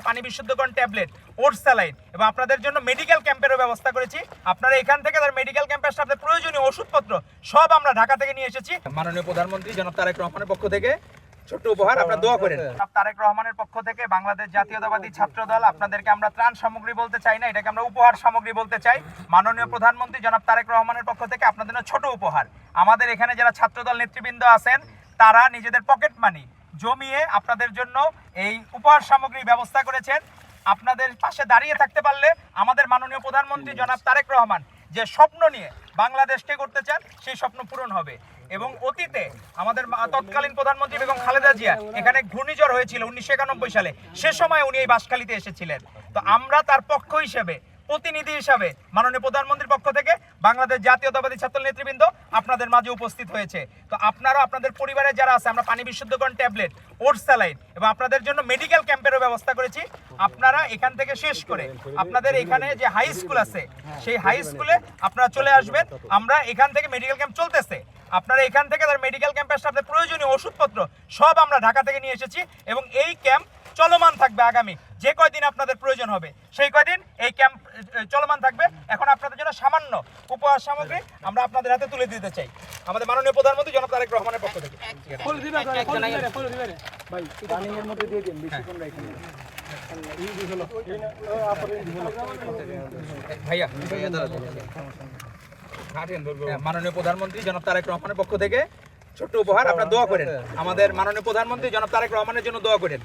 পানি বিশুদ্ধকরণ tablet, oats saline এবং আপনাদের জন্য মেডিকেল ক্যাম্পেরও ব্যবস্থা করেছি। আপনারা এখান থেকে তার মেডিকেল ক্যাম্পের সাথে প্রয়োজনীয় ওষুধপত্র সব আমরা ঢাকা থেকে নিয়ে এসেছি। মাননীয় প্রধানমন্ত্রী জনাব তারেক রহমানের পক্ষ থেকে ছোট্ট উপহার, আপনারা দোয়া করেন। তারেক রহমানের পক্ষ থেকে বাংলাদেশ জাতীয়তাবাদী ছাত্র দল আপনাদেরকে আমরা ত্রাণ সামগ্রী বলতে চাই না, এটাকে আমরা উপহার সামগ্রী বলতে চাই। মাননীয় প্রধানমন্ত্রী জনাব তারেক রহমানের পক্ষ থেকে আপনাদের জন্য ছোট উপহার। আমাদের এখানে যারা ছাত্রদল নেতৃবৃন্দ আছেন তারা নিজেদের পকেট মানি জমিয়ে আপনাদের জন্য এই উপহার সামগ্রীর ব্যবস্থা করেছেন। আপনাদের পাশে দাঁড়িয়ে থাকতে পারলে আমাদের মাননীয় প্রধানমন্ত্রী জনাব তারেক রহমান যে স্বপ্ন নিয়ে বাংলাদেশকে করতে চান সেই স্বপ্ন পূরণ হবে। এবং অতীতে আমাদের তৎকালীন প্রধানমন্ত্রী বেগম খালেদা জিয়া এখানে ঘূর্ণিঝড় হয়েছিল 1991 সালে, সে সময় উনি এই বাঁশখালীতে এসেছিলেন। তো আমরা তার পক্ষ হিসেবে, প্রতিনিধি হিসাবে মাননীয় প্রধানমন্ত্রীর পক্ষ থেকে বাংলাদেশ জাতীয়তাবাদী ছাত্র নেতৃবৃন্দ আপনাদের মাঝে উপস্থিত হয়েছে। তো আপনারা আপনাদের পরিবারে যারা আছে, আমরা পানি বিশুদ্ধকরণ ট্যাবলেট, ওটস স্যালাইন এবং আপনাদের জন্য মেডিকেল ক্যাম্পেরও ব্যবস্থা করেছি। আপনারা এখান থেকে শেষ করে আপনাদের এখানে যে হাই স্কুল আছে সেই হাই স্কুলে আপনারা চলে আসবেন। আমরা এখান থেকে মেডিকেল ক্যাম্প চলতেছে, আপনারা এখান থেকে তার মেডিকেল ক্যাম্পের সাথে প্রয়োজনীয় ওষুধপত্র সব আমরা ঢাকা থেকে নিয়ে এসেছি এবং এই ক্যাম্প চলমান থাকবে। আগামী যে কয়দিন আপনাদের প্রয়োজন হবে সেই কয়দিন এই ক্যাম্প চলমান থাকবে। এখন আপনাদের জন্য সামান্য উপহার সামগ্রী আমরা আপনাদের হাতে তুলে দিতে চাই আমাদের মাননীয় প্রধানমন্ত্রী জনাব তারেক রহমানের পক্ষ থেকে। ভাইয়া মাননীয় প্রধানমন্ত্রী জনাব তারেক রহমানের পক্ষ থেকে ছোট্ট উপহার, আপনারা দোয়া করেন। আমাদের মাননীয় প্রধানমন্ত্রী জনাব তারেক রহমানের জন্য দোয়া করেন।